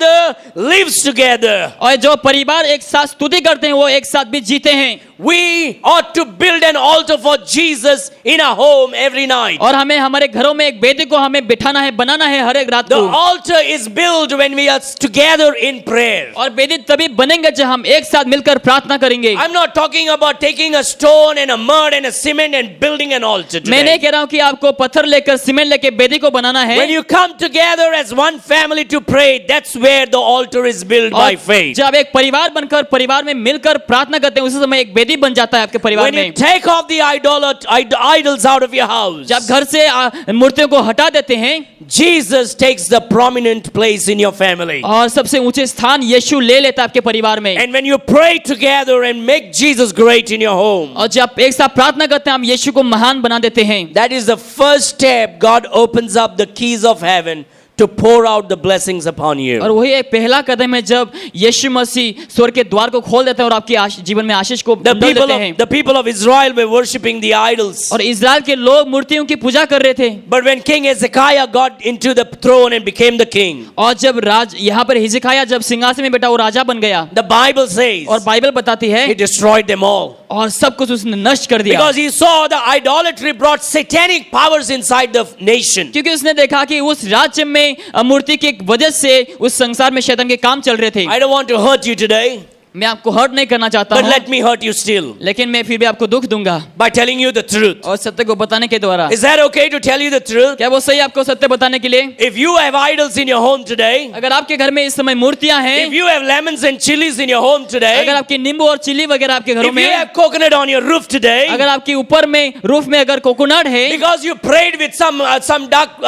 lives together. और जो परिवार एक साथ स्तुति करते हैं वो एक साथ भी जीते हैं। We ought to build an altar for Jesus in our home every night. और हमें हमारे घरों में एक वेदी को हमें बिठाना है, बनाना है हर एक रात The को। altar is built when we are together in prayer. और वेदी तभी बनेंगे जब हम एक साथ मिलकर प्रार्थना करेंगे। I'm not talking about taking a stone and a mud and a cement and building an altar मैं नहीं today. कह रहा हूँ कि आपको पत्थर लेकर सीमेंट लेके वेदी को बनाना है। When you come together as one family to pray, that's where the altar is built by और faith. जब एक परिवार बनकर परिवार में मिलकर प्रार्थना करते हैं, उसी समय एक वेदी बन जाता है आपके परिवार When you में। take off the idols out of your house, जब घर से मूर्तियों को हटा देते हैं, Jesus takes the prominent place in your family. और सबसे ऊंचे स्थान यीशु ले लेता है आपके परिवार में। And when you pray together and make Jesus great in your home, और जब एक साथ प्रार्थना करते हैं हम यीशु को महान बना देते हैं। that is the first step. God opens up the keys of heaven to pour out the blessings upon और you. वही एक पहला कदम है जब यीशु मसीह स्वर्ग के द्वार को खोल देते हैं और आपके जीवन में आशीष को The डाल people देते हैं। of, the people of Israel were worshipping the idols. और इज़राइल के लोग मूर्तियों की पूजा कर रहे थे। But when King Hezekiah got into the throne and became the king, और जब राज यहाँ पर हिजकिय्याह जब सिंहासन में बैठा वो राजा बन गया, the Bible says और बाइबल बताती है he destroyed them all. और सब कुछ उसने नष्ट कर दिया, Because he saw the idolatry brought satanic powers inside the nation. क्योंकि उसने देखा कि उस राज्य में मूर्ति की वजह से उस संसार में शैतान के काम चल रहे थे। I don't want to hurt you today, मैं आपको हर्ट नहीं करना चाहता but हूँ, let me hurt you still लेकिन मैं फिर भी आपको दुख दूंगा by telling you the truth. और सत्य को बताने के द्वारा। Is that okay to tell you the truth? क्या वो सही है आपको सत्य बताने के लिए? If you have idols in your home today, अगर आपके घर में इस समय मूर्तियां if हैं, you have lemons and chilies in your home today, अगर आपके नींबू और चिली वगैरह आपके घरों if you में, have coconut on your roof today, अगर आपके ऊपर में रूफ में अगर कोकोनट है, because you prayed with some dark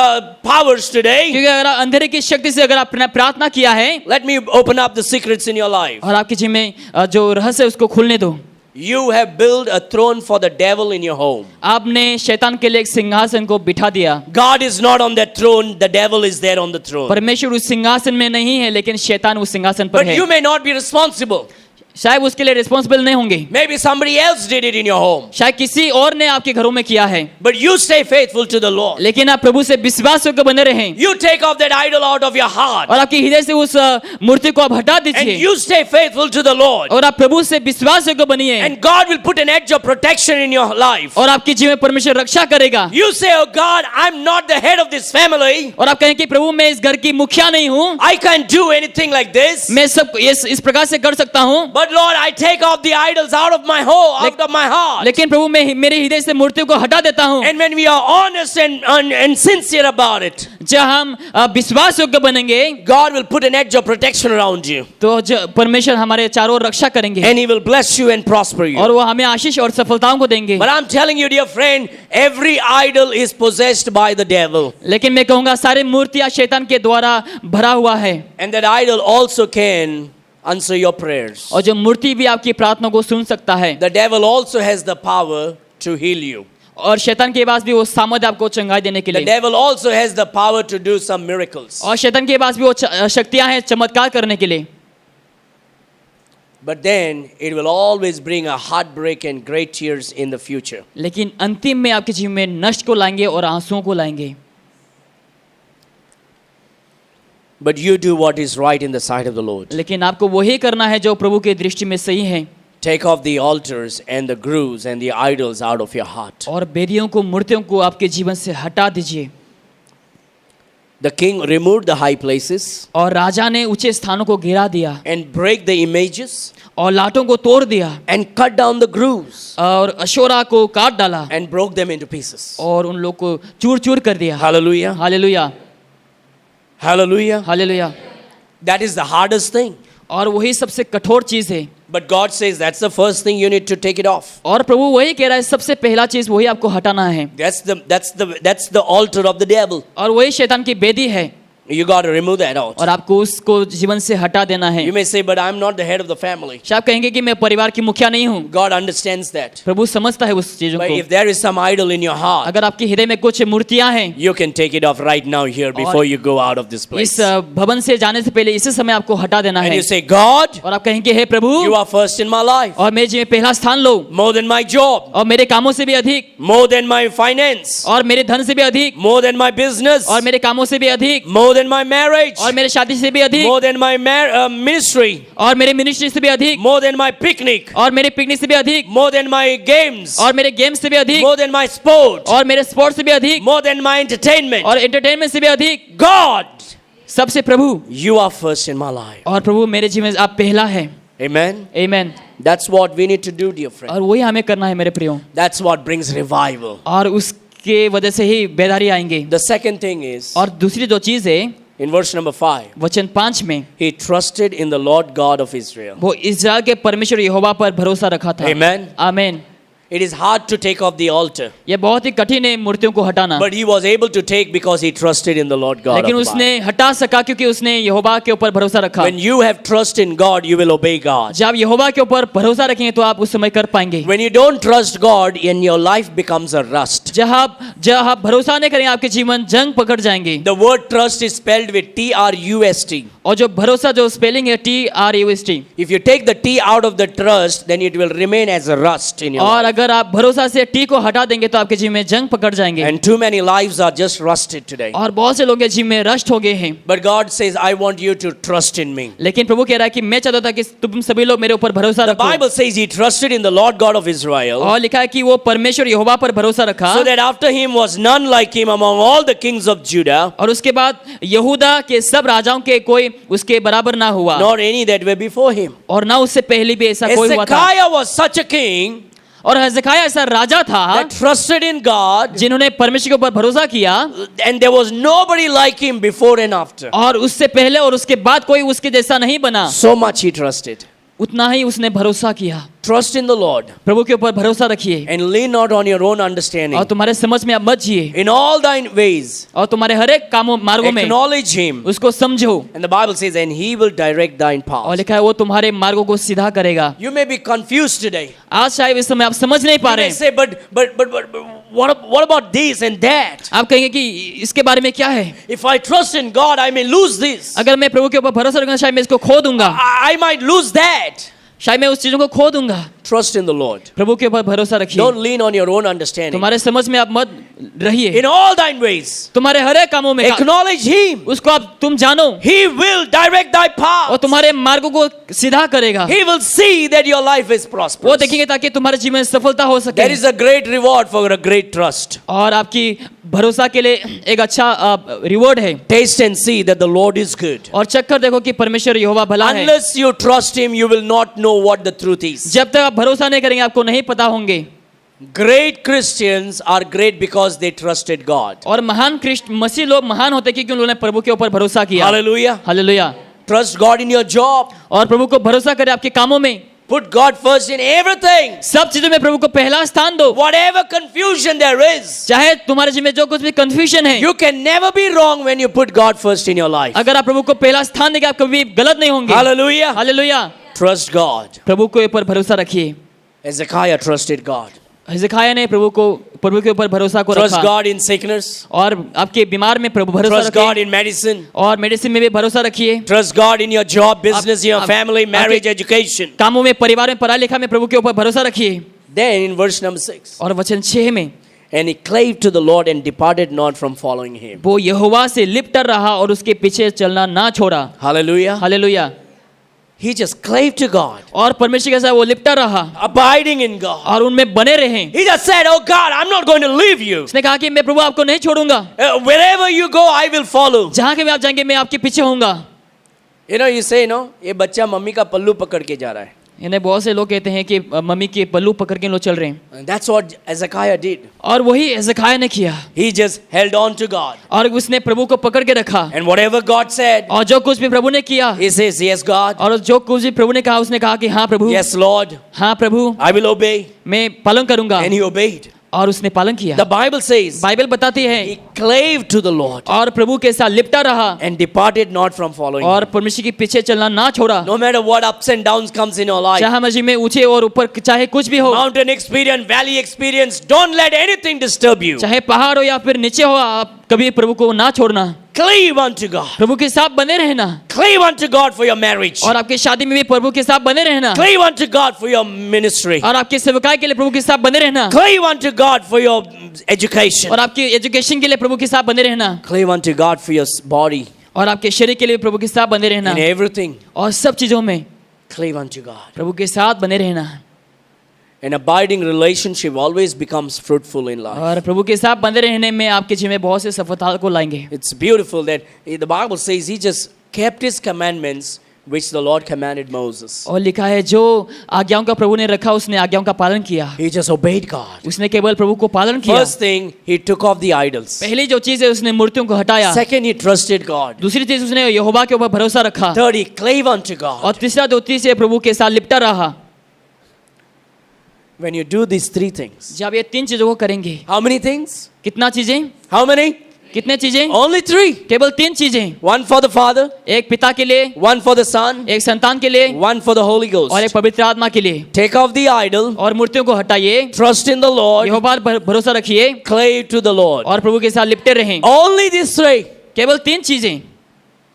powers today, क्योंकि अगर आप अंधेरे की शक्ति से अगर आपने प्रार्थना किया है, let me open up the secrets in your life. और आपके जी में जो रहस्य है उसको खुलने दो। You have built a throne for the devil in your home. आपने शैतान के लिए एक सिंहासन को बिठा दिया। God is not on that throne, the devil is there on the throne. परमेश्वर उस सिंहासन में नहीं है, लेकिन शैतान उस सिंहासन पर But है। you may not be responsible. शायद उसके लिए रिस्पॉन्सिबल नहीं होंगे, Maybe somebody else did it in your home. शायद किसी और ने आपके घरों में किया है, But you stay faithful to the Lord. लेकिन आप प्रभु से विश्वास योग्य बने रहें You take off that idol out of your heart. और आपके हृदय से उस मूर्ति को आप हटा And दीजिए you stay faithful to the Lord. और आप प्रभु से विश्वास योग्य बनिए And God will put an edge of protection in your life. और आपके जीवन में परमेश्वर रक्षा करेगा। You say, oh God, I'm not the head of this family. और आप कहें कि प्रभु मैं इस घर की मुखिया नहीं हूँ, I can't do anything like this. मैं सब इस प्रकार से कर सकता हूँ, But Lord, I take off the idols out of my home, out of my heart. लेकिन प्रभु मैं मेरे हृदय से मूर्तियों को हटा देता हूँ। And when we are honest and sincere about it, जब हम विश्वास योग्य बनेंगे God will put an edge of protection around you. तो परमेश्वर हमारे चारों ओर रक्षा करेंगे And He will bless you and prosper और you. वो हमें आशीष और सफलताओं को देंगे। But I'm telling you, dear friend, every idol is possessed by the devil. लेकिन मैं कहूँगा सारी मूर्तियाँ शैतान के द्वारा भरा हुआ है And that idol also can answer your prayers. और जो मूर्ति भी आपकी प्रार्थना को सुन सकता है The devil also has the power to heal you. और शैतान के पास भी वो सामर्थ्य आपको चंगाई देने के The लिए, devil also has the power to do some miracles. और शैतान के पास भी वो शक्तियां हैं चमत्कार करने के लिए। But then it will always bring a heartbreak and great tears in the future. लेकिन अंतिम में आपके जीवन में नष्ट को लाएंगे और आंसुओं को लाएंगे। But you do what is right in the sight of the Lord. लेकिन आपको वही करना है जो प्रभु की दृष्टि में सही है। Take off the altars and the grooves and the idols out of your heart. और बेदियों को मूर्तियों को आपके जीवन से हटा दीजिए। The king removed the high places और राजा ने ऊंचे स्थानों को गिरा दिया and break the images और लाटों को तोड़ दिया and cut down the grooves और अशोरा को काट डाला and broke them into pieces. और उन लोग को चूर चूर कर दिया। Hallelujah. Hallelujah Hallelujah. Hallelujah. That is the hardest thing. और वही सबसे कठोर चीज है। But God says that's the first thing you need to take it off. और प्रभु वही कह रहा है सबसे पहला चीज वही आपको हटाना है That's the altar of the devil. और वही शैतान की बेदी है You got to remove that out. और आपको उसको जीवन से हटा देना है। You may say, but I'm not the head of the family. शायद आप कहेंगे कि मैं परिवार की मुखिया नहीं हूँ। God understands that. प्रभु समझता है उस चीजों But को। if there is some idol in your heart, अगर आपके हृदय में कुछ मूर्तियां हैं, you can take it off right now here before you go out of this place. इस भवन से जाने से पहले इसी समय आपको हटा देना And है। you say, God, और आप कहेंगे हे प्रभु, you are first in my life. और मेरे जीवन में पहला स्थान लो, More than my job. और मेरे कामों से भी अधिक, More than my finance. और मेरे धन से भी अधिक, More than my business. और मेरे कामों से भी अधिक, More than my marriage. और मेरे शादी से भी अधिक, More than my ministry. और मेरे मिनिस्ट्री से भी अधिक, More than my picnic. और मेरे पिकनिक से भी अधिक, More than my games. और मेरे गेम्स से भी अधिक, More than my sport. और मेरे स्पोर्ट्स से भी अधिक, More than my entertainment. और एंटरटेनमेंट से भी अधिक। God, सबसे प्रभु, you are first in my life. और प्रभु मेरे जीवन में आप पहला है। Amen. आमीन। That's what we need to do, dear friend. और वही हमें करना है मेरे प्रियो, That's what brings revival. और उसके वजह से ही बेदारी आएंगे। The second thing is, और दूसरी जो चीज है in verse number 5, वचन 5 में, he trusted in the Lord God of Israel. वो इस्राएल के परमेश्वर यहोवा पर भरोसा रखा था। Amen. आमीन। It is hard to take off the altar. ये बहुत ही कठिन है मूर्तियों को हटाना, But he was able to take because he trusted in the Lord God. लेकिन of उसने Bible. हटा सका क्योंकि उसने यहोवा के ऊपर भरोसा रखा। When you have trust in God, you will obey God. जब आप यहोवा के ऊपर भरोसा रखेंगे तो आप उस समय कर पाएंगे। When you don't trust God, and your life becomes a rust. जब आप भरोसा नहीं करेंगे आपके जीवन जंग पकड़ जाएंगे। The word trust is spelled with T-R-U-S-T. और जो भरोसा जो स्पेलिंग है TRUST, If you take the T out of the trust, then it will remain as a rust in your और life. अगर आप भरोसा से T को हटा देंगे तो आपके जीवन में जंग पकड़ जाएंगे। And too many lives are just rusted today. और बहुत से लोग के जीवन में रष्ट हो गए हैं। But God says, I want you to trust in me. लेकिन प्रभु कह रहा है कि मैं चाहता था कि तुम सभी लोग मेरे ऊपर भरोसा The रखो। Bible says he trusted in the Lord God of Israel, और लिखा है कि वो परमेश्वर यहोवा पर भरोसा रखा, so that after him was none like him among all the kings of Judah, और उसके बाद यहूदा के सब राजाओं के कोई उसके बराबर ना हुआ, nor any that were before him. और ना उससे पहले भी ऐसा कोई हुआ था। Hezekiah was such a king और हेzekiah ऐसा राजा था that trusted in God, जिन्होंने परमेश्वर के ऊपर भरोसा किया, and there was nobody like him before and after. और उससे पहले और उसके बाद कोई उसके जैसा नहीं बना। So much he trusted. उतना ही उसने भरोसा किया। Trust in the Lord प्रभु के ऊपर भरोसा रखिए, and lean not on your own understanding. और तुम्हारे समझ में आप मत जिए, In all thine ways, और तुम्हारे हर एक कामों मार्गों में acknowledge him. उसको समझो। And the Bible says, and he will direct thine और path. लिखा है वो तुम्हारे मार्गों को सीधा करेगा। You may be confused today. आज शायद इस समय आप समझ नहीं पा You रहे may हैं। say, but what about this and that? आप कहेंगे कि इसके बारे में क्या है? If I trust in God, I may lose this. अगर मैं प्रभु के ऊपर भरोसा रखूंगा शायद मैं इसको खो दूंगा, I might lose that. शायद मैं उस चीजों को खो दूंगा। Trust in the Lord. प्रभु के ऊपर भरोसा रखिए। Don't lean on your own understanding. तुम्हारे समझ में आप मत रहिए। In all thine ways, तुम्हारे हर एक कामों में acknowledge him. उसको आप तुम जानो, He will direct thy और path. तुम्हारे मार्गों को सीधा करेगा। He will see that your life is वो prosperous. देखेंगे ताकि तुम्हारे जीवन में सफलता हो सके। There is a great reward for a great trust. और आपकी भरोसा के लिए एक अच्छा रिवॉर्ड है। Taste and see that the Lord is good. और चक्कर देखो कि परमेश्वर यहोवा भला है। Unless you trust him, you will not know what the truth is. जब तक आप भरोसा नहीं करेंगे आपको नहीं पता होंगे। Great Christians are great because they trusted God. और महान मसीह लोग महान होते क्योंकि उन्होंने प्रभु के ऊपर भरोसा किया। Hallelujah. Hallelujah. Trust God in your job. और प्रभु को भरोसा करें आपके कामों में। Put God first in everything. सब चीजों में प्रभु को पहला स्थान दो। Whatever confusion there is, चाहे तुम्हारे जीवन में जो कुछ भी कंफ्यूजन है, you can never be wrong when you put God first in your life. अगर आप प्रभु को पहला स्थान देंगे आप कभी गलत नहीं होंगे। Hallelujah. हालेलुया। Trust God. प्रभु के ऊपर भरोसा रखिए। Hezekiah trusted God. हिजकिय्याह ने प्रभु के ऊपर भरोसा को Trust रखा। God in sickness. और आपके बीमार में प्रभु भरोसा Trust God रखिए, in medicine. और मेडिसिन में भी भरोसा रखिए। Trust God in your job, business, your आप- family, marriage, आपके- education. कामों में, परिवार में, पढ़ाई लिखा में प्रभु के ऊपर भरोसा रखिए। Then in verse number 6, और वचन 6 में and he clave to the Lord and departed not from following him. वो यहोवा से लिपटा रहा और उसके पीछे चलना ना छोड़ा। Hallelujah. Hallelujah. He just clave to God, और परमेश्वर के साथ वो लिपटा रहा abiding in God. और उनमें बने रहे। He just said, oh God, I'm not going to leave you. उसने कहा कि मैं प्रभु आपको नहीं छोड़ूंगा, Wherever you go, I will follow. जहां के भी आप जाएंगे मैं आपके पीछे होऊंगा। You say, ये बच्चा मम्मी का पल्लू पकड़ के जा रहा है. इन्हें बहुत से लोग कहते हैं कि मम्मी के पल्लू पकड़ के लोग चल रहे हैं, And that's what Hezekiah did. और वही हिजकिय्याह ने किया। He just held on to God. और उसने प्रभु को पकड़ के रखा, And whatever God said, और जो कुछ भी प्रभु ने किया, he says, yes, God. और जो कुछ भी प्रभु ने कहा उसने कहा कि हाँ प्रभु, Yes, Lord. हाँ प्रभु, I will obey. मैं पालन करूंगा। And he obeyed. और उसने पालन किया। The Bible says, बाइबल बताती है he clave to the Lord और प्रभु के साथ लिपटा रहा and departed not from following और him. परमेश्वर के पीछे चलना ना छोड़ा। No matter what ups and downs comes in your life, चाहे मसीह में ऊंचे और ऊपर चाहे कुछ भी हो, mountain experience, valley experience, don't let anything disturb you. चाहे पहाड़ हो या फिर नीचे हो, आप कभी प्रभु को ना छोड़ना। Cleave unto God. प्रभु के साथ बने रहना, Cleave unto God for your marriage. और आपके शादी में भी प्रभु के साथ बने रहना, Cleave unto God for your ministry. और आपके सेवकाई के लिए प्रभु के साथ बने रहना, Cleave unto God for your education. और आपके एजुकेशन के लिए प्रभु के साथ बने रहना, Cleave unto God for your body. और आपके शरीर के लिए प्रभु के साथ बने रहना, In everything, और सब चीजों में cleave unto God. प्रभु के साथ बने रहना। An abiding relationship always becomes fruitful in life. और प्रभु के साथ बंधे रहने में आपके जीवन में बहुत से सफलता को लाएंगे। It's beautiful that the Bible says he just kept his commandments which the Lord commanded Moses. और लिखा है जो आज्ञाओं का प्रभु ने रखा उसने आज्ञाओं का पालन किया। He just obeyed God. उसने केवल प्रभु को पालन किया। First thing, he took off the idols. पहली जो चीज है उसने मूर्तियों को हटाया। Second, he trusted God. दूसरी चीज उसने यहोवा के ऊपर भरोसा रखा। Third, he clave unto God. और तीसरा जो चीज है प्रभु के साथ लिपटा रहा। When you do these three things. जब ये 3 चीजों को करेंगे, How many things? कितना चीजें? How many? कितने चीजें? Only 3. केवल 3 चीजें। One for the Father, एक पिता के लिए, one for the Son, एक संतान के लिए one for the Holy Ghost. और एक पवित्र आत्मा के लिए। Take off the idol, और मूर्तियों को हटाइए, trust in the Lord, यहोवा पर भरोसा रखिए cleave to the Lord. और प्रभु के साथ लिपटे रहें। Only these 3. केवल 3 चीजें।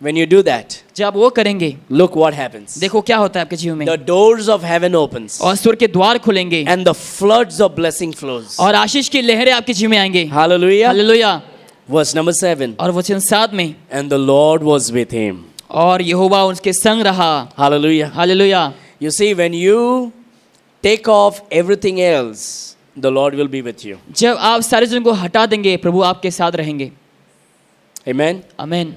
When you do that, जब वो करेंगे, look what happens. देखो क्या होता है आपके जीवन में। The doors of heaven opens और स्वर्ग के द्वार खुलेंगे and the floods of blessing flows. और आशीष की लहरें आपके जीवन में आएंगे। Hallelujah. हालेलुया। Verse number 7. और वचन 7 में, And the Lord was with him. और यहोवा उसके संग रहा। Hallelujah. Hallelujah. You see, when you take off everything else, the Lord will be with you. जब आप सारी चीजों को हटा देंगे, प्रभु आपके साथ रहेंगे। Amen. आमीन।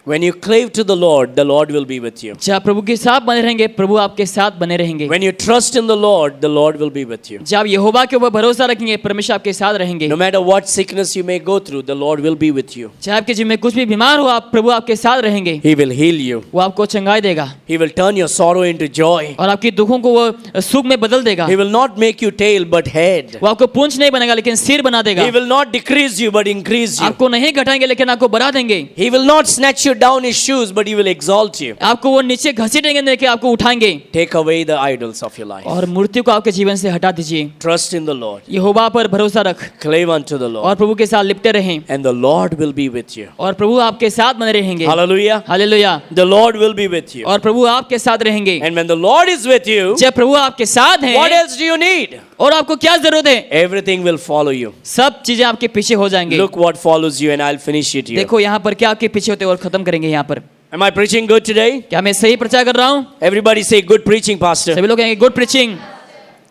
When you cleave to the Lord will be with you. जब प्रभु के साथ बने रहेंगे, प्रभु आपके साथ बने रहेंगे। When you trust in the Lord will be with you. जब यहोवा के ऊपर भरोसा रखेंगे, परमेश्वर आपके साथ रहेंगे। No matter what sickness you may go through, the Lord will be with you. चाहे आपके जीवन में कुछ भी बीमार हो, आप प्रभु आपके साथ रहेंगे। He will heal you. वो आपको चंगाई देगा He will turn your sorrow into joy. और आपकी दुखों को वो सुख में बदल देगा। He will not make you tail but head. वो आपको पूंछ नहीं बनेगा, लेकिन सिर बना देगा। He will not decrease you but increase you. आपको नहीं घटाएंगे, लेकिन आपको बढ़ा देंगे। He will not snatch you down his shoes but he will exalt you. आपको वो नीचे घसीटेंगे, लेकिन आपको उठाएंगे। Take away the idols of your life. और मूर्ति को आपके जीवन से हटा दीजिए। Trust in the Lord. यहोवा पर भरोसा रख Cleave unto the और Lord. प्रभु के साथ लिपटे रहें And the Lord will be with you. और प्रभु आपके साथ बने रहेंगे। Hallelujah. Hallelujah. The Lord will be with you. और प्रभु आपके साथ रहेंगे। And when the Lord is with you, जब प्रभु आपके साथ what हैं, else do you need? और आपको क्या जरूरत है? Everything will follow you. सब चीजें आपके पीछे हो जाएंगे। Look what follows you and I'll finish it here. देखो यहाँ पर क्या आपके पीछे होते हैं और खत्म करेंगे यहाँ पर। Am I preaching good today? क्या मैं सही प्रचार कर रहा हूँ? Everybody say good preaching, pastor. सभी लोग कहेंगे good preaching.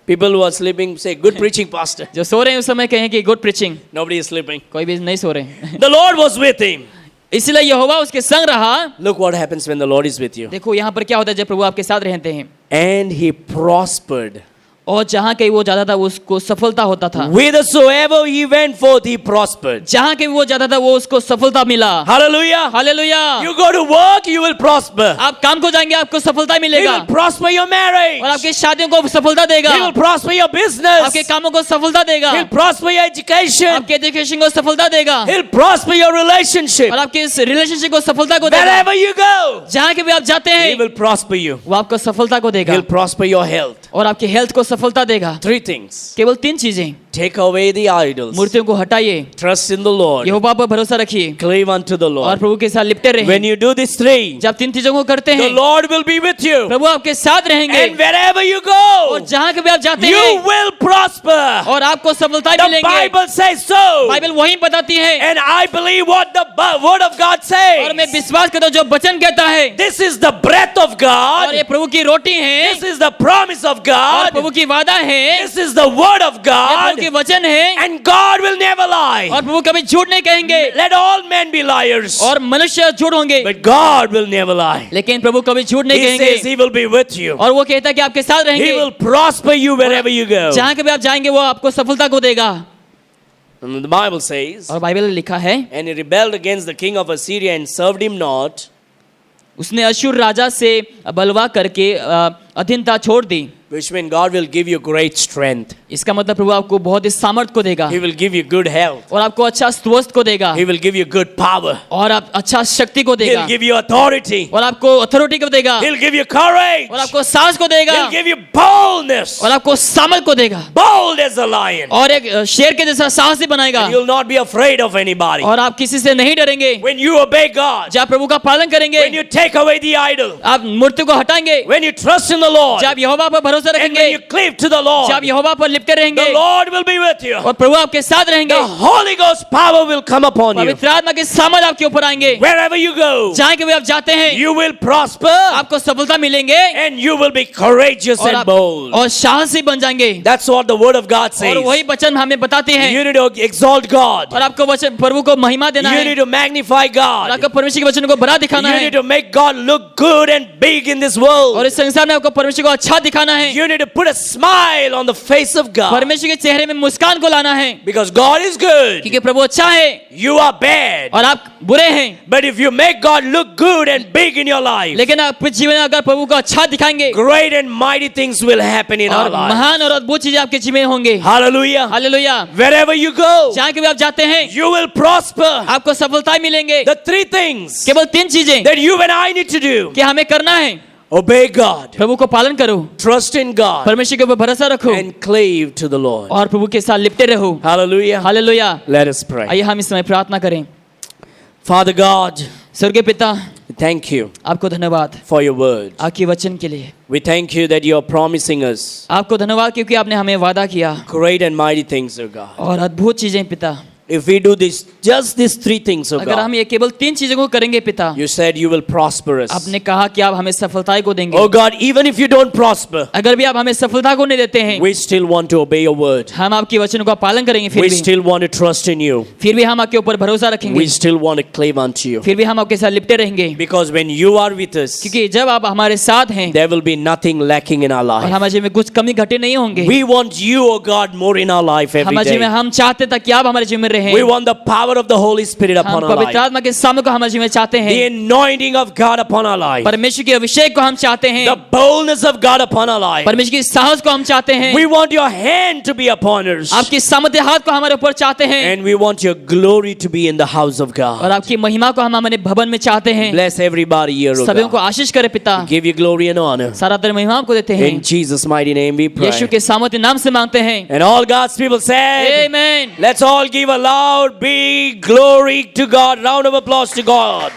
People who are sleeping say good preaching, pastor. जो सो रहे हैं उस समय कहें कि good preaching. Nobody is sleeping. कोई भी नहीं सो रहे। The Lord was with him. इसलिए यहोवा उसके संग रहा। Look what happens when the Lord is with you. देखो यहाँ पर क्या होता है जब प्रभु आपके साथ रहते हैं। And he prospered. और जहाँ कहीं वो जाता था, उसको सफलता होता था। Whithersoever he went forth, he prospered. जहाँ कहीं वो जाता था, वो उसको सफलता मिला। Hallelujah. Hallelujah. You go to work, you will prosper. आप काम को जाएंगे, आपको सफलता He मिलेगा। will prosper your marriage. और आपकी शादियों को सफलता देगा। He will prosper your business. आपके कामों को सफलता देगा। He'll prosper your education. आपके एजुकेशन को सफलता देगा। He'll prosper your relationship. और आपके इस रिलेशनशिप को सफलता को देगा। Wherever you go, जहाँ के भी आप जाते he हैं, will prosper you. वो आपको सफलता को देगा। He'll prosper your health. और आपकी हेल्थ को सफलता देगा। 3 things. केवल 3 चीजें। Take away the idols. मूर्तियों को हटाइए, Trust in the Lord. यहोवा पर भरोसा रखिए Cleave unto the और Lord. प्रभु के साथ लिपटे When रहें। you do these 3, जब 3 चीजों को करते the हैं, Lord will be with you. प्रभु आपके साथ रहेंगे। And wherever you और go, जहाँ कभी आप जाते you हैं, will prosper. और आपको सफलता The मिलेंगे। Bible says so. बाइबल वही बताती है And I believe what the word of God और मैं says. विश्वास करता हूँ जो वचन कहता है। This is the breath of और God. ये प्रभु की रोटी है This is the promise of और God. प्रभु की वादा है, This is the word of ये God. प्रभु की वचन है And God will never lie. और प्रभु कभी झूठ नहीं कहेंगे Let all men be liars. और मनुष्य झूठ होंगे, But God will never lie. लेकिन प्रभु कभी झूठ नहीं He says कहेंगे। He will be with you. और वो कहता है कि आपके साथ He रहेंगे। will prosper you wherever you go. जहाँ कभी आप जाएंगे वो आपको सफलता को देगा। And the Bible says, और बाइबल में लिखा है, and he rebelled against the king of Assyria and served him not. उसने अशुर राजा से बलवा करके अधीनता छोड़ दी। Which means God will give you great strength. इसका मतलब प्रभु आपको बहुत ही सामर्थ को देगा He will give you good health. और आपको अच्छा स्वस्थ को देगा He will give you good power. और आप अच्छा शक्ति को देगा He'll give you authority. और आपको अथॉरिटी को देगा He'll give you courage. और आपको साहस को देगा He'll give you boldness. और आपको सामर्थ को देगा Bold as a lion. और एक शेर के जैसा साहसी बनाएगा You'll not be afraid of anybody. और आप किसी से नहीं डरेंगे। When you obey God. जब प्रभु का पालन करेंगे, When you take away the idol. आप मूर्ति को हटाएंगे, When you trust in the Lord. जब यहोवा पर भरोसा And रखेंगे, when you cleave to the Lord. जब यहोवा पर लिपटे रहेंगे, The Lord will be with you. और प्रभु आपके साथ रहेंगे, The Holy Ghost power will come upon you. पवित्र आत्मा की सामर्थ आपके ऊपर आएंगे। Wherever you go, जहाँ के भी आप जाते हैं, you will prosper आपको सफलता मिलेंगे and you will be courageous और and आप bold. और साहसी बन जाएंगे। That's what the word of God और says. वही वचन हमें बताते हैं You need to exalt God. और आपको वचन प्रभु को महिमा देना You है need to magnify और God. आपको परमेश्वर के वचन को बड़ा दिखाना You है need to make God look good and big in this और world. इस संसार में आपको परमेश्वर को अच्छा दिखाना है। You need to put a smile on the face of God. परमेश्वर के चेहरे में मुस्कान को लाना है, Because God is good. क्योंकि प्रभु अच्छा है You are bad. और आप बुरे हैं। But if you make God look good and big in your life, लेकिन आप जीवन में अगर प्रभु को अच्छा दिखाएंगे great and mighty things will happen in our और life. महान और अद्भुत चीजें आपके जीवन में होंगे। Hallelujah. Hallelujah. Wherever you go, जहाँ कभी आप जाते हैं you will prosper. आपको सफलता मिलेंगे। The three things केवल 3 चीजें that you and I need to do: कि हमें करना है, obey God, प्रभु को पालन करो, trust in God, परमेश्वर के ऊपर भरोसा रखो and cleave to the Lord. और प्रभु के साथ लिपटे रहो। Hallelujah. Hallelujah. Let us pray. आइए हम इस समय प्रार्थना करें। Father God, स्वर्गीय पिता, thank you आपको धन्यवाद for your word. आपके वचन के लिए। We thank you that you are promising us आपको धन्यवाद क्योंकि आपने हमें वादा किया great and mighty things, O God. और अद्भुत चीजें पिता। If we do this, just these three things, O अगर हम God, ये केवल 3 चीजों को करेंगे पिता, you said you will prosper us. आपने कहा कि आप हमें सफलता को देंगे। Oh God, even if you don't prosper, अगर भी आप हमें सफलता को नहीं देते हैं, we still want to obey your word. हम आपकी वचनों का पालन करेंगे। We फिर still want to trust in you. भी हम आपके ऊपर भरोसा रखेंगे। We still want to cleave unto you. फिर भी हम आपके साथ लिपटे रहेंगे, Because when you are with us, क्योंकि जब आप हमारे साथ हैं there will be nothing lacking in our और life. हमारे जीवन में कुछ कमी घटे नहीं होंगे। We want you, oh God, more in our life every हमारे जीवन में day. हम चाहते हैं कि आप हमारे जीवन में रहें। We want the power of the Holy Spirit हम upon our पवित्र life. आत्मा के सामने को हमारे जीवन में चाहते The हैं। anointing of God upon our life. परमेश्वर के अभिषेक को हम चाहते हैं। The boldness of God upon our life. परमेश्वर की साहस को हम चाहते हैं। We want your hand to be upon us. आपकी सामर्थ्य हाथ को हमारे ऊपर चाहते हैं And we want your glory to be in the house of और God. आपकी महिमा को हम हमारे भवन में चाहते हैं। Bless everybody here, oh सभी को God. आशीष करे पिता। Give you glory and honor. सारा तरह महिमा आपको देते हैं। In Jesus' mighty name we pray. यीशु के सामर्थ्य नाम से मांगते हैं। And all God's people said, आमीन। let's all give a loud, big glory to God. Round of applause to God.